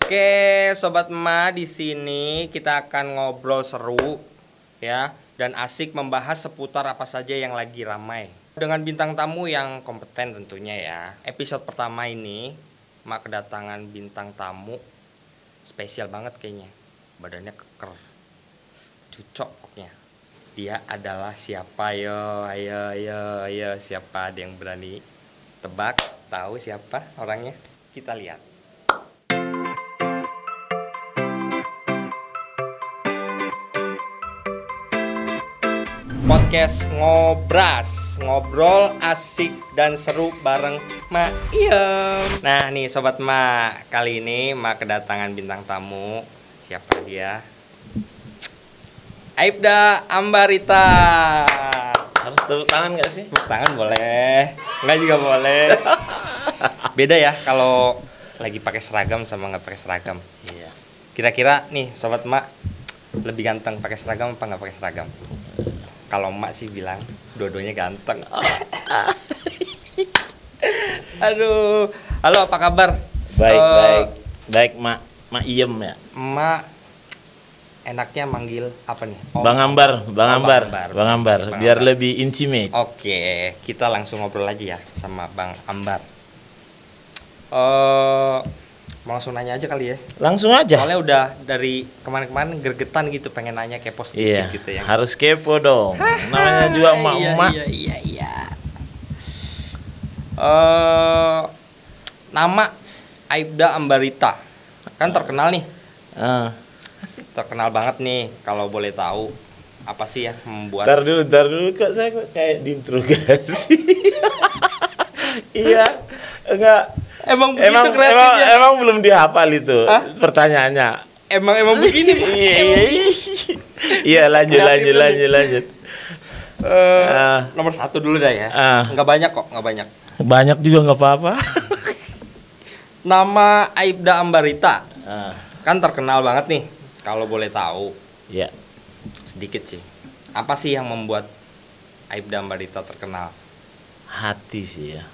Oke, Sobat Ma, di sini kita akan ngobrol seru ya dan asik membahas seputar apa saja yang lagi ramai. Dengan bintang tamu yang kompeten tentunya ya. Episode pertama ini Ma kedatangan bintang tamu spesial banget kayaknya. Badannya keker. Cucok pokoknya. Dia adalah siapa yo? Ayo siapa? Ada yang berani tebak? Tahu siapa orangnya? Kita lihat. Podcast Ngobras, ngobrol asik dan seru bareng Ma Iem. Nah nih Sobat Ma, kali ini Ma kedatangan bintang tamu. Siapa dia? Aibda Ambarita. Harus tepuk tangan gak sih? Tepuk tangan boleh, enggak juga boleh. Beda ya kalau lagi pakai seragam sama nggak pakai seragam. Iya. Kira-kira nih Sobat Ma, lebih ganteng pakai seragam apa nggak pakai seragam? Kalau emak sih bilang dua-duanya ganteng. Aduh, halo apa kabar? Baik Mak Iem ya. Emak enaknya manggil apa nih? Bang Ambar. Biar lebih intimate. Oke, kita langsung ngobrol aja ya sama Bang Ambar. Mau langsung nanya aja kali ya. Langsung aja. Soalnya udah dari kemarin-kemarin gregetan gitu, pengen nanya kepo sedikit gitu ya. Harus kepo dong. Namanya juga emak-emak. Iya. Nama Aibda Ambarita kan terkenal nih. Terkenal banget nih. Kalau boleh tahu apa sih ya membuat? Ntar dulu kok saya kayak diinterogasi. Iya, enggak. Emang belum dihafal itu. Hah? Pertanyaannya. Emang begini. Iya, lanjut. Nomor 1 dulu dah ya. Nggak banyak kok, nggak banyak. Banyak juga nggak apa-apa. Nama Aibda Ambarita kan terkenal banget nih. Kalau boleh tahu. Ya. Sedikit sih. Apa sih yang membuat Aibda Ambarita terkenal? Hati sih ya.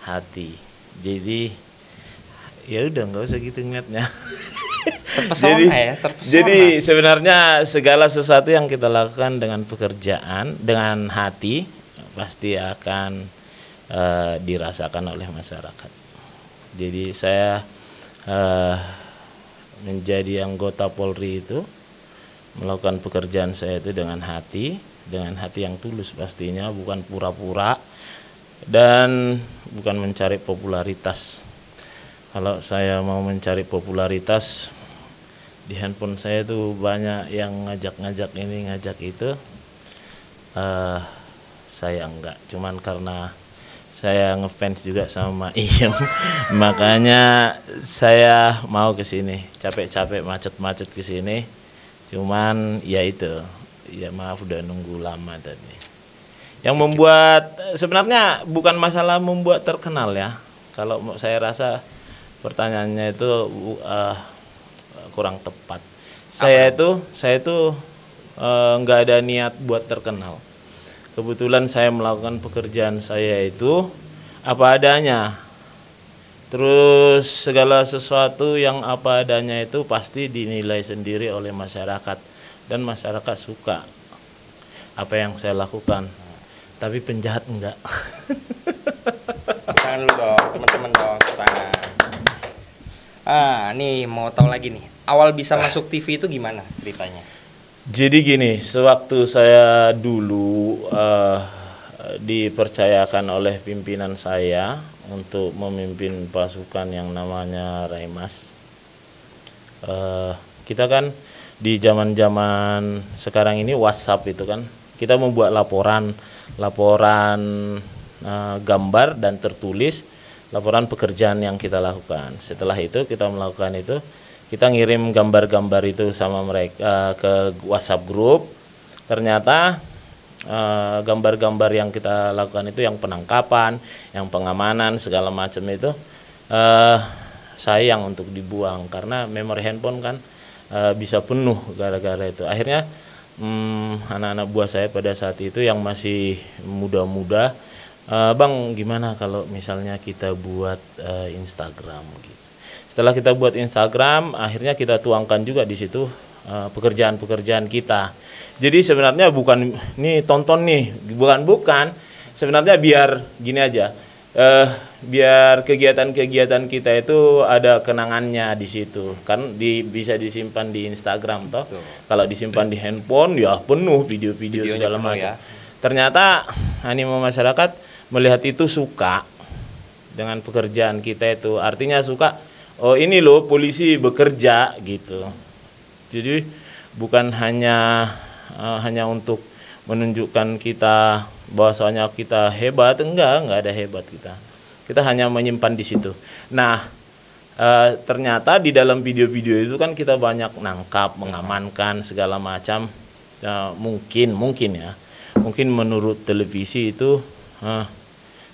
Hati. Jadi ya udah nggak usah gitu ngeliatnya. Terpesona. Jadi sebenarnya segala sesuatu yang kita lakukan dengan pekerjaan, dengan hati pasti akan dirasakan oleh masyarakat. Jadi saya menjadi anggota Polri itu melakukan pekerjaan saya itu dengan hati yang tulus pastinya, bukan pura-pura. Dan bukan mencari popularitas. Kalau saya mau mencari popularitas, di handphone saya tuh banyak yang ngajak ini ngajak itu. Saya enggak, cuman karena saya ngefans juga sama Iem, makanya saya mau ke sini. Capek-capek macet-macet ke sini. Cuman ya itu, ya maaf udah nunggu lama tadi. Yang membuat sebenarnya bukan masalah membuat terkenal ya. Kalau saya rasa pertanyaannya itu kurang tepat. Saya itu nggak ada niat buat terkenal. Kebetulan saya melakukan pekerjaan saya itu apa adanya. Terus segala sesuatu yang apa adanya itu pasti dinilai sendiri oleh masyarakat dan masyarakat suka apa yang saya lakukan. Tapi penjahat enggak. Tangan lu dong, teman-teman dong, tangan. Nih mau tahu lagi nih. Awal bisa masuk TV itu gimana ceritanya? Jadi gini, sewaktu saya dulu dipercayakan oleh pimpinan saya untuk memimpin pasukan yang namanya Raimas. Kita kan di zaman-zaman sekarang ini WhatsApp itu kan, kita membuat laporan gambar dan tertulis laporan pekerjaan yang kita lakukan. Setelah itu kita melakukan itu, kita ngirim gambar-gambar itu sama mereka ke WhatsApp group. Ternyata gambar-gambar yang kita lakukan itu yang penangkapan, yang pengamanan segala macam itu sayang untuk dibuang karena memori handphone kan bisa penuh gara-gara itu. Akhirnya anak-anak buah saya pada saat itu yang masih muda-muda, Bang gimana kalau misalnya kita buat Instagram gitu. Setelah kita buat Instagram, akhirnya kita tuangkan juga di situ pekerjaan-pekerjaan kita. Jadi sebenarnya bukan nih tonton nih, bukan. Sebenarnya biar gini aja, biar kegiatan-kegiatan kita itu ada kenangannya di situ. Kan bisa disimpan di Instagram toh. Betul. Kalau disimpan di handphone ya penuh video-video segala macam. Ya. Ternyata animo masyarakat melihat itu suka dengan pekerjaan kita itu. Artinya suka, oh ini loh polisi bekerja gitu. Jadi bukan hanya untuk menunjukkan kita bahwasanya kita hebat, enggak ada hebat kita. Kita hanya menyimpan di situ. Nah, ternyata di dalam video-video itu kan kita banyak nangkap, mengamankan segala macam. Mungkin ya. Mungkin menurut televisi itu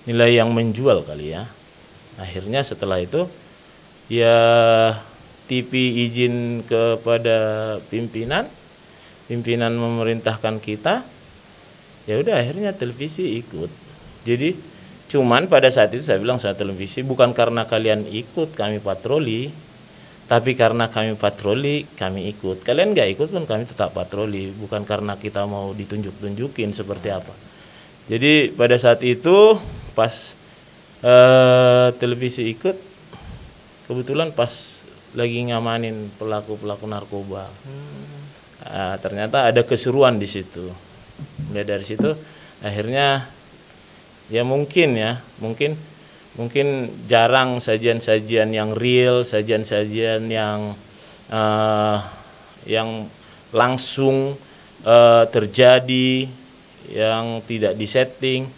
nilai yang menjual kali ya. Akhirnya setelah itu ya TV izin kepada pimpinan memerintahkan kita, ya udah akhirnya televisi ikut. Jadi cuman pada saat itu saya bilang sama televisi, bukan karena kalian ikut kami patroli, tapi karena kami patroli kami ikut. Kalian nggak ikut pun kami tetap patroli, bukan karena kita mau ditunjuk-tunjukin seperti apa. Jadi pada saat itu pas televisi ikut, kebetulan pas lagi ngamanin pelaku narkoba. Ternyata ada keseruan di situ. Mulai dari situ akhirnya ya mungkin jarang sajian-sajian yang real, sajian-sajian yang langsung terjadi, yang tidak disetting.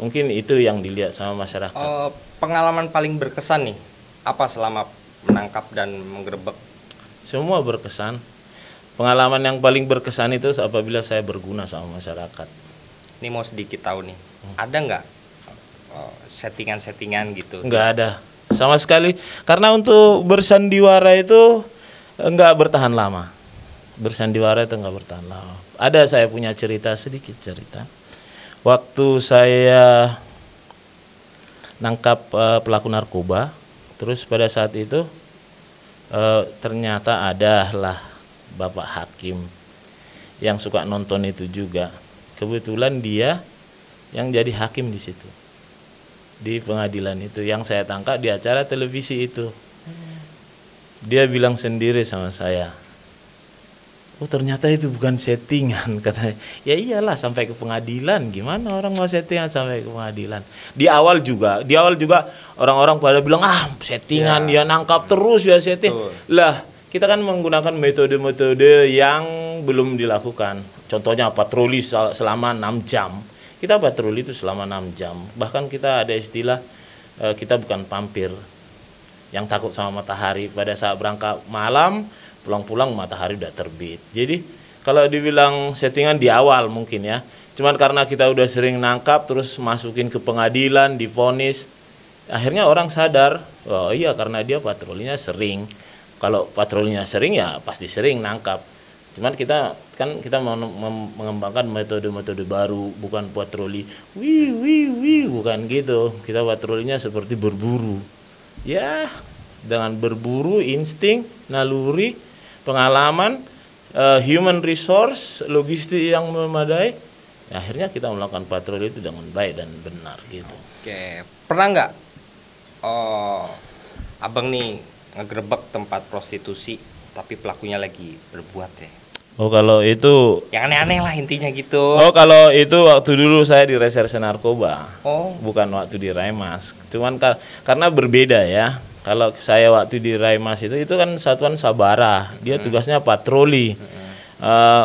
Mungkin itu yang dilihat sama masyarakat. Pengalaman paling berkesan nih apa selama menangkap dan menggerebek? Semua berkesan. Pengalaman yang paling berkesan itu apabila saya berguna sama masyarakat. Ini mau sedikit tahu nih, ada nggak settingan-settingan gitu? Nggak ada, sama sekali. Karena untuk bersandiwara itu nggak bertahan lama. Bersandiwara itu nggak bertahan lama. Ada, saya punya sedikit cerita. Waktu saya nangkap pelaku narkoba, terus pada saat itu ternyata adalah Bapak Hakim yang suka nonton itu juga. Kebetulan dia yang jadi hakim di situ, di pengadilan itu, yang saya tangkap di acara televisi itu. Dia bilang sendiri sama saya, oh ternyata itu bukan settingan, katanya. Ya iyalah, sampai ke pengadilan, gimana orang mau settingan sampai ke pengadilan. Di awal juga orang-orang pada bilang, settingan ya, nangkap terus ya setting. Lah, kita kan menggunakan metode-metode yang belum dilakukan. Contohnya patroli selama 6 jam. Kita patroli itu selama 6 jam. Bahkan kita ada istilah, kita bukan pampir yang takut sama matahari. Pada saat berangkat malam, pulang-pulang matahari udah terbit. Jadi kalau dibilang settingan di awal mungkin ya. Cuman karena kita udah sering nangkap, terus masukin ke pengadilan, divonis. Akhirnya orang sadar, oh iya karena dia patrolinya sering. Kalau patrolinya sering ya pasti sering nangkap. Cuman kita mengembangkan metode-metode baru, bukan patroli bukan gitu. Kita patrolinya seperti berburu. Ya, dengan berburu, insting, naluri, pengalaman, human resource, logistik yang memadai. Akhirnya kita melakukan patroli itu dengan baik dan benar gitu. Oke, pernah nggak abang nih ngegerebek tempat prostitusi tapi pelakunya lagi berbuat ya? Oh kalau itu yang aneh-aneh lah intinya gitu. Oh kalau itu waktu dulu saya di reserse narkoba. Oh. Bukan waktu di Raimas. Cuman karena berbeda ya. Kalau saya waktu di Raimas itu kan satuan sabara. Dia tugasnya patroli.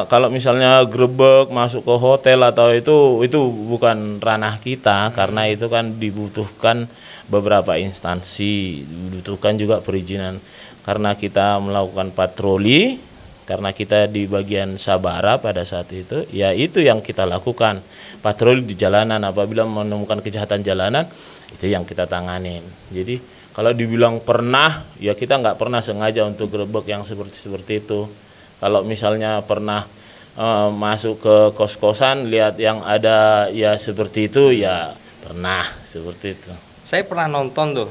Kalau misalnya grebek masuk ke hotel atau itu bukan ranah kita, karena itu kan dibutuhkan beberapa instansi, dibutuhkan juga perizinan. Karena kita melakukan patroli, karena kita di bagian sabara pada saat itu, ya itu yang kita lakukan. Patroli di jalanan, apabila menemukan kejahatan jalanan, itu yang kita tanganin. Jadi kalau dibilang pernah, ya kita nggak pernah sengaja untuk grebek yang seperti itu. Kalau misalnya pernah masuk ke kos-kosan, lihat yang ada ya seperti itu, ya pernah seperti itu. Saya pernah nonton tuh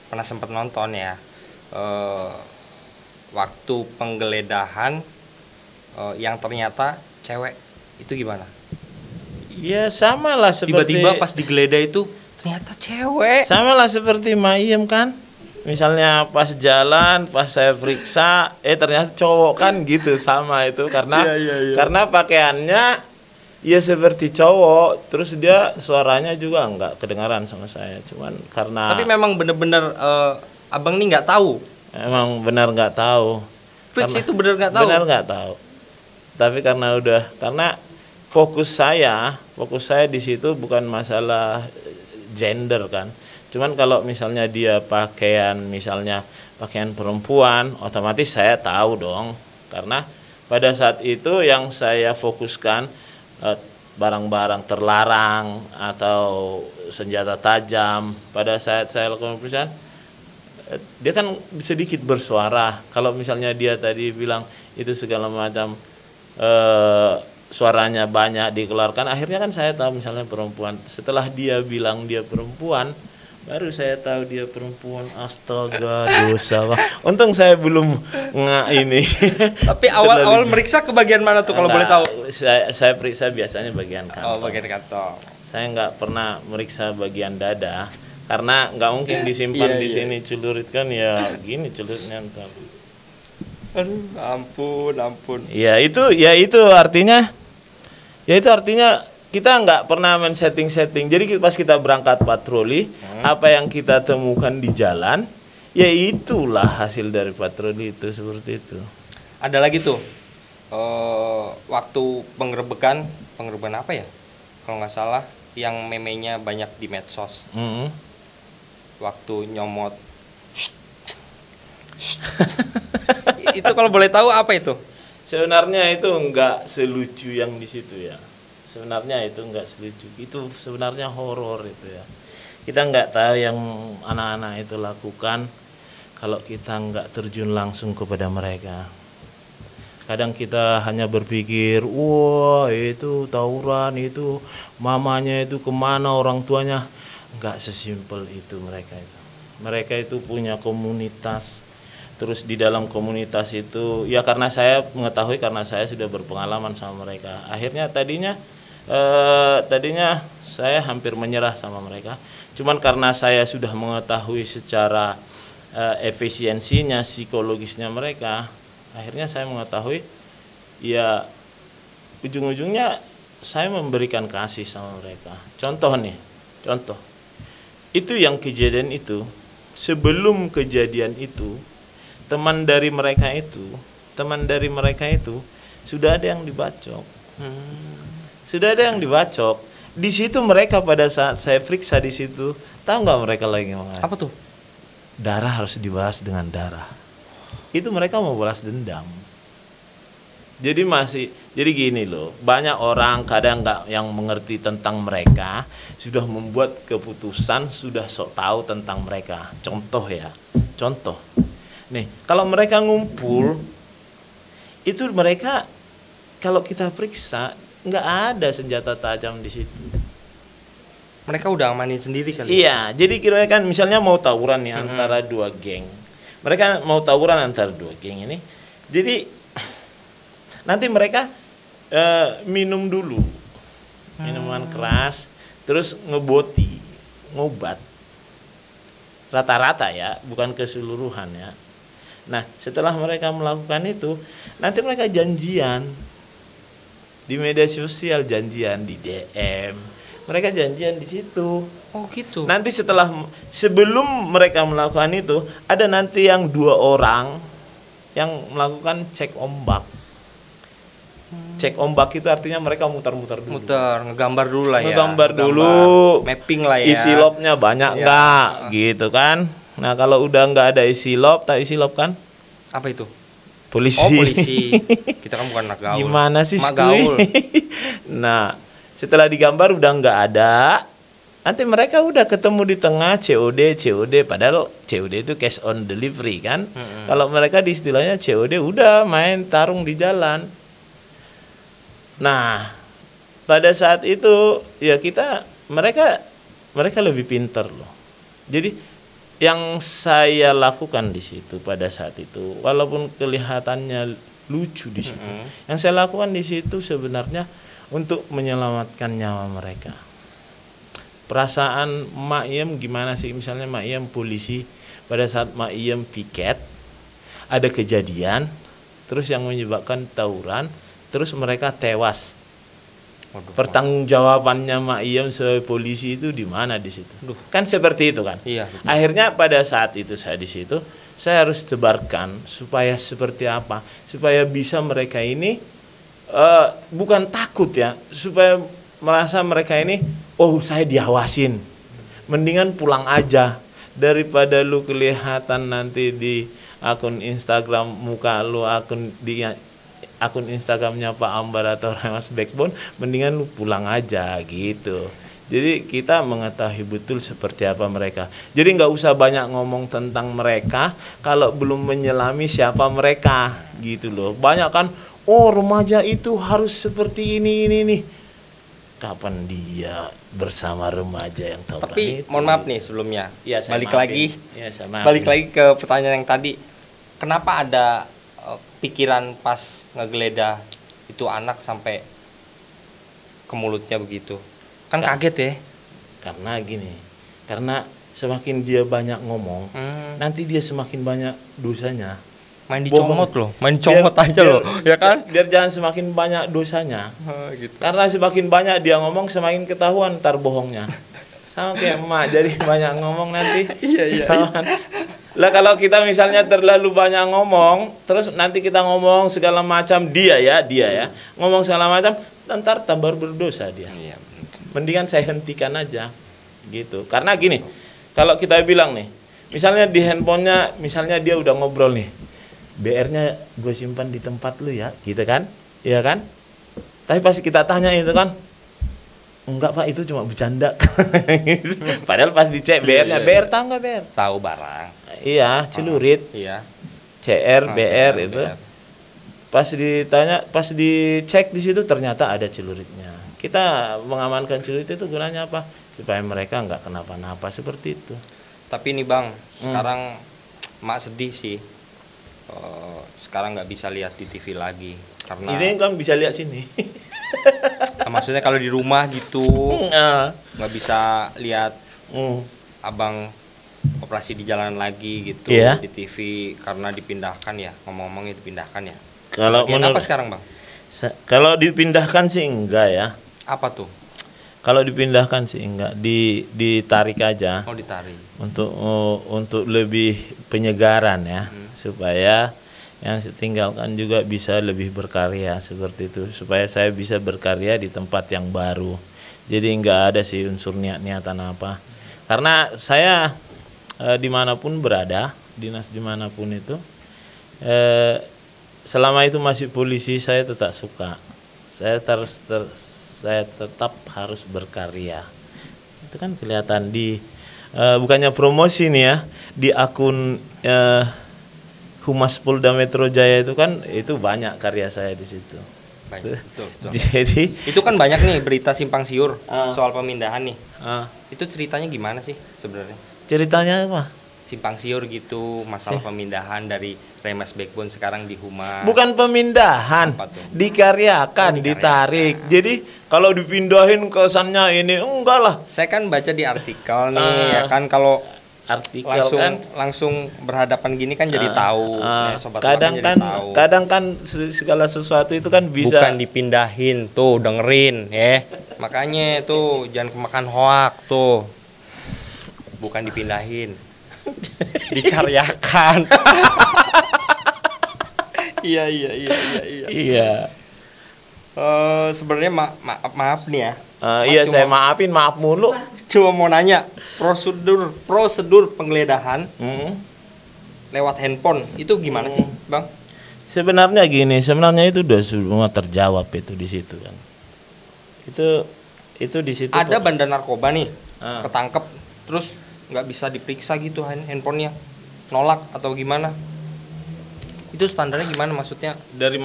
pernah sempat nonton ya, waktu penggeledahan yang ternyata cewek, itu gimana? Ya sama lah seperti Tiba-tiba pas digeledah itu ternyata cewek. sama lah seperti Maiem kan. Misalnya pas jalan, pas saya periksa, ternyata cowok kan gitu, sama itu karena karena pakaiannya ya seperti cowok, terus dia suaranya juga nggak kedengaran sama saya, cuman karena Tapi memang bener-bener abang nih nggak tahu. emang benar nggak tahu. Fix Karena- itu bener nggak tahu. Benar nggak tahu. Tapi karena fokus saya di situ bukan masalah gender kan. Cuman kalau misalnya dia misalnya pakaian perempuan, otomatis saya tahu dong. Karena pada saat itu yang saya fokuskan barang-barang terlarang atau senjata tajam. Pada saat saya lakukan pemeriksaan, dia kan sedikit bersuara. Kalau misalnya dia tadi bilang itu segala macam suaranya banyak dikeluarkan, akhirnya kan saya tahu misalnya perempuan. Setelah dia bilang dia perempuan, baru saya tahu dia perempuan. Astaga, dosa Pak. Untung saya belum ini. Tapi awal meriksa ke bagian mana tuh kalau boleh tahu? Saya periksa biasanya bagian kantong. Oh, bagian kantong. Saya nggak pernah meriksa bagian dada karena nggak mungkin disimpan di sini celurit kan ya gini celurutnya ntar. Aduh, ampun. Ya itu artinya kita nggak pernah main setting. Jadi pas kita berangkat patroli, apa yang kita temukan di jalan, ya itulah hasil dari patroli itu, seperti itu. Ada lagi tuh waktu penggerebekan apa ya? Kalau nggak salah yang memenya banyak di medsos. Waktu nyomot. Itu kalau boleh tahu apa itu? Sebenarnya itu enggak selucu yang di situ ya. Sebenarnya itu enggak selucu. Itu sebenarnya horor itu ya. Kita enggak tahu yang anak-anak itu lakukan kalau kita enggak terjun langsung kepada mereka. Kadang kita hanya berpikir, wah itu tawuran, itu mamanya itu kemana, orang tuanya. Enggak sesimpel itu mereka itu. Mereka itu punya komunitas. Terus di dalam komunitas itu ya karena saya mengetahui karena saya sudah berpengalaman sama mereka. Akhirnya tadinya saya hampir menyerah sama mereka. Cuman karena saya sudah mengetahui secara efisiensinya, psikologisnya mereka, akhirnya saya mengetahui ya ujung-ujungnya saya memberikan kasih sama mereka. Contoh. Itu yang kejadian itu, sebelum kejadian itu teman dari mereka itu sudah ada yang dibacok. Di situ mereka pada saat saya periksa di situ, tahu nggak mereka lagi ngomong Apa tuh? Darah harus dibalas dengan darah. Itu mereka mau balas dendam. Jadi gini loh, banyak orang kadang nggak yang mengerti tentang mereka sudah membuat keputusan, sudah sok tahu tentang mereka. Contoh. Nih, kalau mereka ngumpul, itu mereka kalau kita periksa nggak ada senjata tajam di situ. Mereka udah amanin sendiri kali. Iya, jadi kira kan misalnya mau tawuran nih antara dua geng. Mereka mau tawuran antara dua geng ini. Jadi nanti mereka minum dulu minuman keras, terus ngobat. Rata-rata ya, bukan keseluruhan ya. Nah, setelah mereka melakukan itu, nanti mereka janjian di media sosial, janjian di DM. Mereka janjian di situ. Oh gitu. Nanti sebelum mereka melakukan itu, ada nanti yang 2 orang yang melakukan cek ombak. Cek ombak itu artinya mereka mutar-mutar dulu. Ngegambar dulu lah ya. Ngegambar dulu. Mapping lah ya. Isi lobnya banyak enggak, gitu kan. Nah, kalau udah enggak ada isi lob, tak isi lob kan? Apa itu? Polisi. Oh, polisi. Kita kan bukan anak gaul. Gimana sih, Mak gaul. Nah, setelah digambar udah enggak ada, nanti mereka udah ketemu di tengah COD, padahal COD itu cash on delivery kan. Kalau mereka di istilahnya COD udah main tarung di jalan. Nah, pada saat itu ya mereka lebih pintar loh. Jadi yang saya lakukan di situ pada saat itu, walaupun kelihatannya lucu di situ, yang saya lakukan di situ sebenarnya untuk menyelamatkan nyawa mereka. Perasaan Mak Iem gimana sih? Misalnya Mak Iem polisi, pada saat Mak Iem piket, ada kejadian, terus yang menyebabkan tawuran, terus mereka tewas. Pertanggungjawabannya Mak Iem sebagai polisi itu di mana di situ? Kan seperti itu kan? Iya, betul. Akhirnya pada saat itu saya di situ, saya harus tebarkan supaya seperti apa? Supaya bisa mereka ini bukan takut ya, supaya merasa mereka ini, oh saya diawasin, mendingan pulang aja daripada lu kelihatan nanti di akun Instagram muka lu, akun Instagramnya Pak Ambar atau Remas Backbone, mendingan lu pulang aja gitu. Jadi kita mengetahui betul seperti apa mereka. Jadi nggak usah banyak ngomong tentang mereka kalau belum menyelami siapa mereka gitu loh. Banyak kan, oh remaja itu harus seperti ini nih. Kapan dia bersama remaja yang tahu? Tapi mohon maaf nih sebelumnya. Ya, balik lagi. Ya, balik lagi ke pertanyaan yang tadi. Kenapa ada pikiran pas ngegeledah itu anak sampai ke mulutnya begitu? Kan kaget ya. Karena gini. Karena semakin dia banyak ngomong, nanti dia semakin banyak dosanya. Main dicomot loh, main comot aja loh, ya kan? Biar jangan semakin banyak dosanya. Gitu. Karena semakin banyak dia ngomong, semakin ketahuan ntar bohongnya. Sama kayak emak, jadi banyak ngomong nanti. Iya. Lah kalau kita misalnya terlalu banyak ngomong, terus nanti kita ngomong segala macam dia ya, ngomong segala macam, ntar tambah berdosa dia. Iya. Mendingan saya hentikan aja, gitu. Karena gini, kalau kita bilang nih, misalnya di handphonenya, misalnya dia udah ngobrol nih. BR-nya gue simpan di tempat lu ya, gitu kan? Iya kan? Tapi pas kita tanya itu kan, enggak Pak, itu cuma bercanda. Padahal pas dicek BR-nya, BR tahu nggak BR? Tahu barang. Iya, celurit. Iya. CR, BR itu. Pas ditanya, pas dicek di situ ternyata ada celuritnya. Kita mengamankan celurit itu gunanya apa? Supaya mereka nggak kenapa-napa seperti itu. Tapi nih Bang, sekarang Mak sedih sih. Sekarang nggak bisa lihat di TV lagi karena ini kan bisa lihat sini. Maksudnya kalau di rumah gitu nggak bisa lihat abang operasi di jalanan lagi gitu di TV karena dipindahkan ya, ngomong-ngomongnya dipindahkan ya. Kalau apa sekarang Bang? Kalau dipindahkan sih enggak ya. Apa tuh? Kalau dipindahkan sih enggak, ditarik aja. Oh, ditarik. Untuk lebih penyegaran ya, supaya yang saya tinggalkan juga bisa lebih berkarya seperti itu, supaya saya bisa berkarya di tempat yang baru. Jadi enggak ada sih unsur niatan apa. Karena saya dimanapun berada, dinas dimanapun itu, selama itu masih polisi saya tetap suka. Saya tetap harus berkarya. Itu kan kelihatan di bukannya promosi nih ya, di akun Humas Polda Metro Jaya itu kan itu banyak karya saya di situ. Betul. Jadi itu kan banyak nih berita simpang siur soal pemindahan nih. Itu ceritanya gimana sih sebenarnya? Ceritanya apa? Simpang siur gitu, masalah pemindahan dari Remas Backbone sekarang di Humas. Bukan pemindahan, dikaryakan, ditarik. Jadi kalau dipindahin kesannya ini enggak lah. Saya kan baca di artikel nih, ya kan kalau artikel langsung berhadapan gini kan jadi tahu. Sobat kadang kan segala sesuatu itu kan bisa. Bukan dipindahin, tuh dengerin ya. Makanya tuh jangan kemakan hoak tuh. Bukan dipindahin. Dikaryakan. Iya. Sebenarnya maaf nih ya. Iya, saya maaf mulu. Cuma mau nanya prosedur penggeledahan lewat handphone itu gimana sih, Bang? Sebenarnya gini, sebenarnya itu udah semua terjawab itu di situ kan. Itu di situ. Ada bandar narkoba nih, ketangkep, terus nggak bisa diperiksa gitu handphonenya, nolak atau gimana? Itu standarnya gimana maksudnya? Dari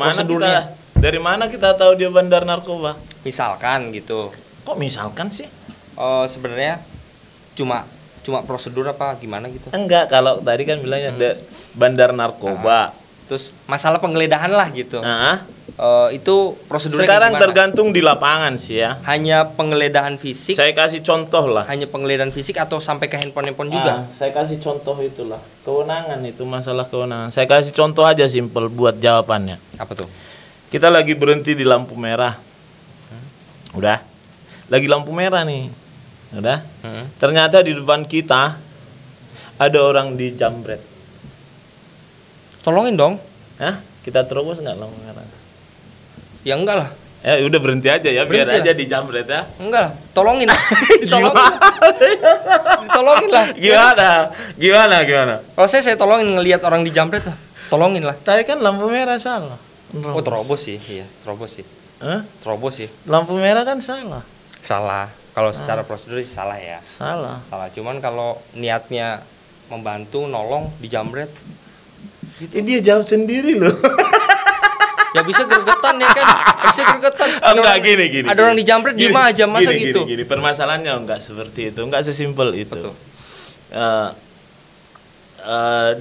mana kita tahu dia bandar narkoba? Misalkan gitu. Kok misalkan sih? Sebenarnya cuma cuma prosedur apa gimana gitu? Enggak, kalau tadi kan bilangnya ada bandar narkoba. Terus masalah penggeledahan lah gitu. Nah, Itu prosedurnya sekarang gimana? tergantung di lapangan sih ya. Hanya penggeledahan fisik, Saya kasih contoh lah. hanya penggeledahan fisik atau sampai ke handphone juga? Saya kasih contoh itulah. Kewenangan itu masalah kewenangan. Saya kasih contoh aja simpel buat jawabannya. Apa tuh? Kita lagi berhenti di lampu merah. Udah. Lagi lampu merah nih. Udah. Ternyata di depan kita ada orang dijambret. Tolongin dong. Hah? Kita terobos nggak lampu merah? Ya enggak lah. Ya udah berhenti aja ya, biar Berhenti aja dijambret ya. Enggak lah. Tolongin. Tolongin lah. Gimana? Kalau saya tolongin ngelihat orang dijambret lah. Tolongin lah. Tapi kan lampu merah salah. Oh, terobos sih. Iya, terobos sih. Hah? Terobos sih. Lampu merah kan salah. Salah. Kalau secara prosedur sih salah ya. Salah. Salah. Cuman kalau niatnya membantu, nolong, dijambret, Dia jawab sendiri loh. ya bisa gregetan ya kan? Bisa gregetan. Enggak gini. Ada orang dijambret diem aja masa gitu. Gini. Permasalahannya enggak seperti itu, enggak sesimpel itu. Betul.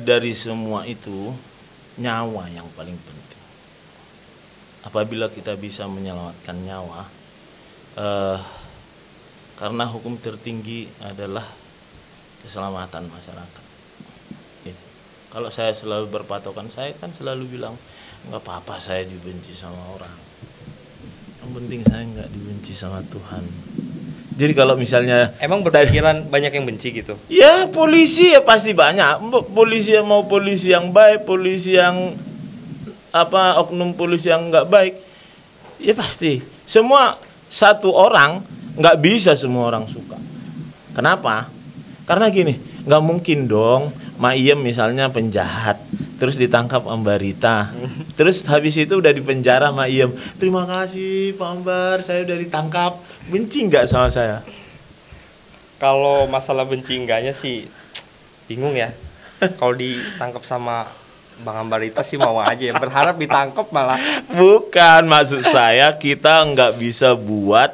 Dari semua itu nyawa yang paling penting. Apabila kita bisa menyelamatkan nyawa, karena hukum tertinggi adalah keselamatan masyarakat. Gitu. Kalau saya selalu berpatokan, saya kan selalu bilang nggak apa-apa saya dibenci sama orang. Yang penting saya nggak dibenci sama Tuhan. Jadi kalau misalnya Emang berpikiran banyak yang benci gitu. ya polisi ya pasti banyak. Polisi mau polisi yang baik, polisi yang oknum polisi yang nggak baik, ya pasti. Semua satu orang nggak bisa semua orang suka. Kenapa? Karena gini, nggak mungkin dong Maiem misalnya penjahat, terus ditangkap Ambarita, terus habis itu udah dipenjara Maiem. Terima kasih Pak Ambar, saya udah ditangkap. Benci nggak sama saya? Kalau masalah benci enggaknya sih bingung ya. Kalau ditangkap sama Bang Ambarita sih mau aja ya. Berharap ditangkap malah. Bukan, maksud saya kita nggak bisa buat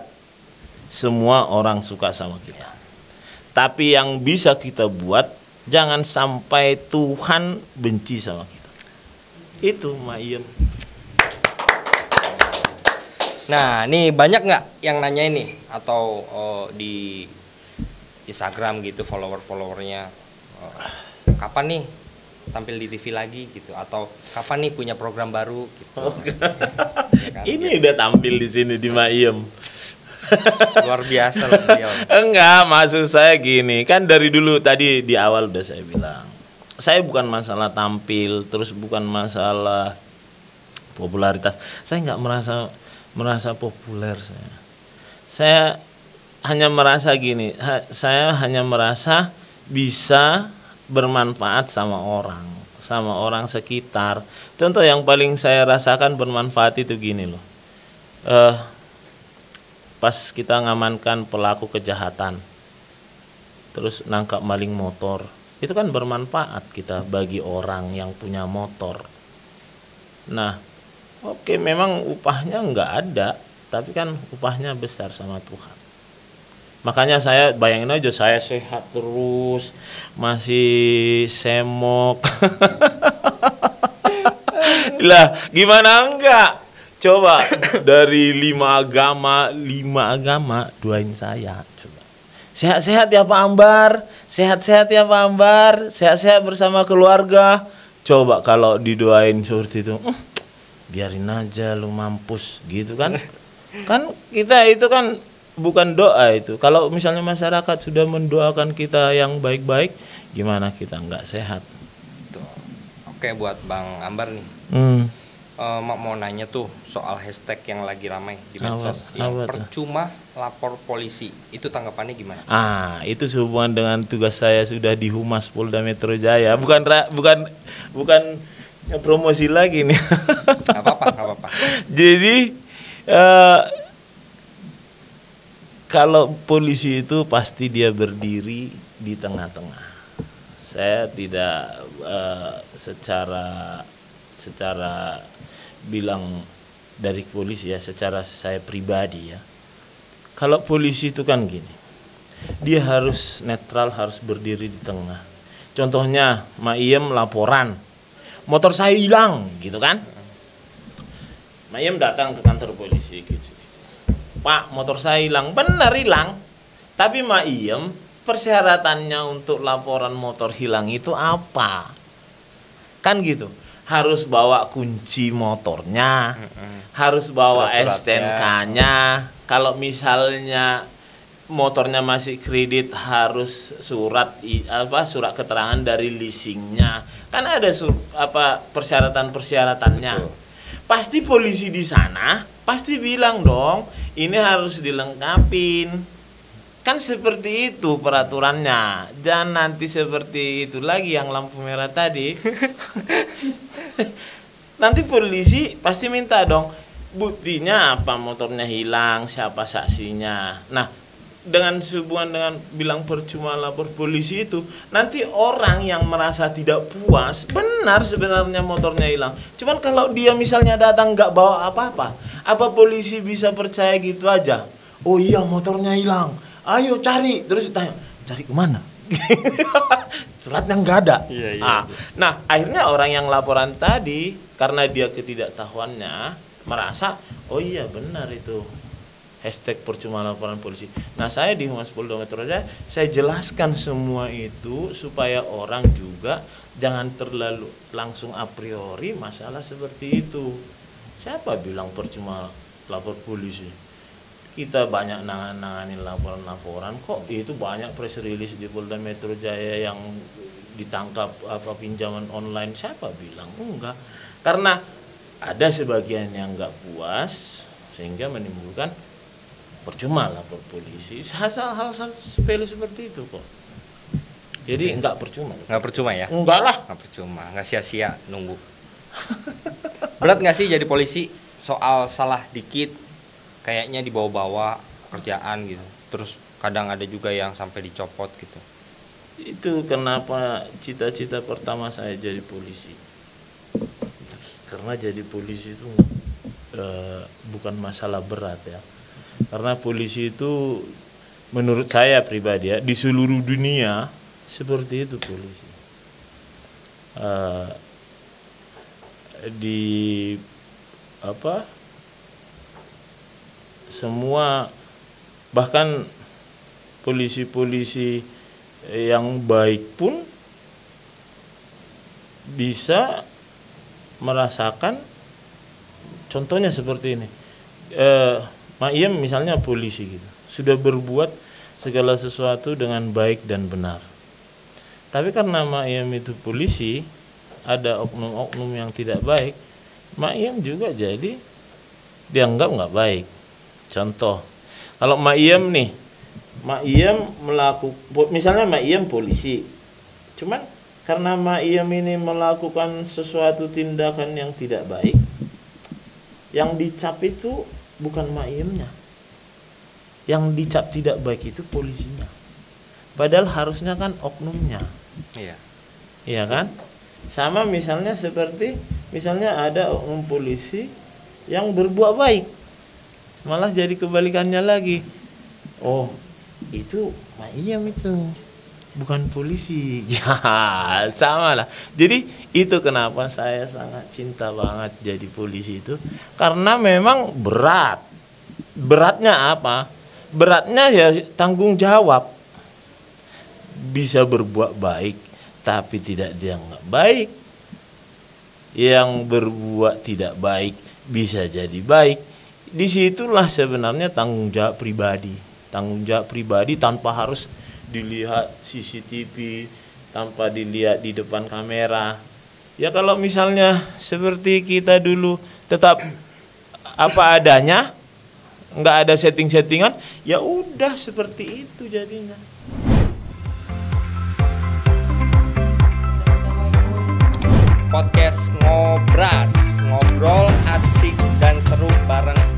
semua orang suka sama kita. Tapi yang bisa kita buat, jangan sampai Tuhan benci sama kita. Itu Maiem. Nah, nih banyak nggak yang nanya ini atau di Instagram gitu followernya kapan nih tampil di TV lagi gitu, atau kapan nih punya program baru gitu. Ya kan? Ini udah tampil di sini di Maiem. Luar biasa loh beliau. Enggak, maksud saya gini, kan dari dulu tadi di awal udah saya bilang, saya bukan masalah tampil, terus bukan masalah popularitas. Saya nggak merasa populer saya. Saya hanya merasa gini, saya hanya merasa bisa bermanfaat sama orang sekitar. Contoh yang paling saya rasakan bermanfaat itu gini loh. Pas kita ngamankan pelaku kejahatan, terus nangkap maling motor, itu kan bermanfaat kita bagi orang yang punya motor. Nah, oke, memang upahnya nggak ada, tapi kan upahnya besar sama Tuhan. Makanya saya bayangin aja, saya sehat terus, masih semok. Lah, gimana enggak? Coba dari 5 agama doain saya. Coba. Sehat-sehat ya Pak Ambar, sehat-sehat ya Pak Ambar, sehat-sehat bersama keluarga. Coba kalau didoain seperti itu, biarin aja lu mampus gitu kan. Kan kita itu kan bukan doa itu. Kalau misalnya masyarakat sudah mendoakan kita yang baik-baik, gimana kita nggak sehat? Tuh. Oke, buat Bang Ambar nih. Mau nanya tuh soal hashtag yang lagi ramai di medsos, yang percuma lapor polisi, itu tanggapannya gimana? Itu sehubungan dengan tugas saya sudah di Humas Polda Metro Jaya, bukan promosi lagi nih. Gak apa-apa. Jadi kalau polisi itu pasti dia berdiri di tengah-tengah. Saya tidak secara bilang dari polisi ya, secara saya pribadi ya. Kalau polisi itu kan gini, dia harus netral, harus berdiri di tengah. Contohnya, Maiem laporan, motor saya hilang, gitu kan? Maiem datang ke kantor polisi, gitu. Pak, motor saya hilang, benar hilang. Tapi Maiem, persyaratannya untuk laporan motor hilang itu apa? Kan gitu. Harus bawa kunci motornya, harus bawa STNK-nya. Kalau misalnya motornya masih kredit harus surat keterangan dari leasingnya. Kan ada persyaratan-persyaratannya. Betul. Pasti polisi di sana pasti bilang dong, ini harus dilengkapin. Kan seperti itu peraturannya. Jangan nanti seperti itu lagi yang lampu merah tadi. Nanti polisi pasti minta dong, buktinya apa motornya hilang, siapa saksinya. Nah, dengan sehubungan dengan bilang percuma lapor polisi itu, nanti orang yang merasa tidak puas, benar sebenarnya motornya hilang. Cuman kalau dia misalnya datang nggak bawa apa-apa, apa polisi bisa percaya gitu aja? Oh iya, motornya hilang, ayo cari. Terus ditanya, cari kemana? Suratnya nggak ada. Iya. Nah, akhirnya orang yang laporan tadi, karena dia ketidaktahuannya, merasa, oh iya benar itu. Hashtag percuma laporan polisi. Nah, saya di Humas Polda Metro Jaya, saya jelaskan semua itu supaya orang juga jangan terlalu langsung a priori masalah seperti itu. Siapa bilang percuma lapor polisi? Kita banyak nanganin laporan-laporan kok. Itu banyak press release di Polda Metro Jaya yang ditangkap pinjaman online. Siapa bilang? Enggak. Karena ada sebagian yang enggak puas sehingga menimbulkan percuma lapor polisi. Hal-hal sepele seperti itu kok. Jadi enggak percuma. Nggak percuma ya? Enggak lah. Nggak percuma, nggak sia-sia nunggu. Berat nggak sih jadi polisi? Soal salah dikit, kayaknya dibawa-bawa kerjaan gitu. Terus kadang ada juga yang sampai dicopot gitu. Itu kenapa cita-cita pertama saya jadi polisi. Karena jadi polisi itu bukan masalah berat ya. Karena polisi itu menurut saya pribadi ya, di seluruh dunia seperti itu polisi. Semua bahkan polisi-polisi yang baik pun bisa merasakan, contohnya seperti ini. Maiem misalnya polisi gitu, sudah berbuat segala sesuatu dengan baik dan benar. Tapi karena Maiem itu polisi, ada oknum-oknum yang tidak baik, Maiem juga jadi dianggap nggak baik. Contoh, kalau Maiem nih, misalnya Maiem polisi, cuman karena Maiem ini melakukan sesuatu tindakan yang tidak baik, yang dicap itu bukan Maemnya, yang dicap tidak baik itu polisinya. Padahal harusnya kan oknumnya. Iya kan? Sama misalnya seperti ada oknum polisi yang berbuat baik, malah jadi kebalikannya lagi. Oh, itu Maiem itu, bukan polisi. Ya, sama lah. Jadi itu kenapa saya sangat cinta banget jadi polisi itu, karena memang berat. Beratnya apa? Beratnya ya tanggung jawab. Bisa berbuat baik tapi tidak dianggap baik. Yang berbuat tidak baik bisa jadi baik. Disitulah sebenarnya tanggung jawab pribadi. Tanggung jawab pribadi tanpa harus dilihat CCTV, tanpa dilihat di depan kamera. Ya kalau misalnya seperti kita dulu tetap apa adanya, nggak ada setting-settingan, ya udah seperti itu jadinya. Podcast Ngobras, ngobrol asik dan seru bareng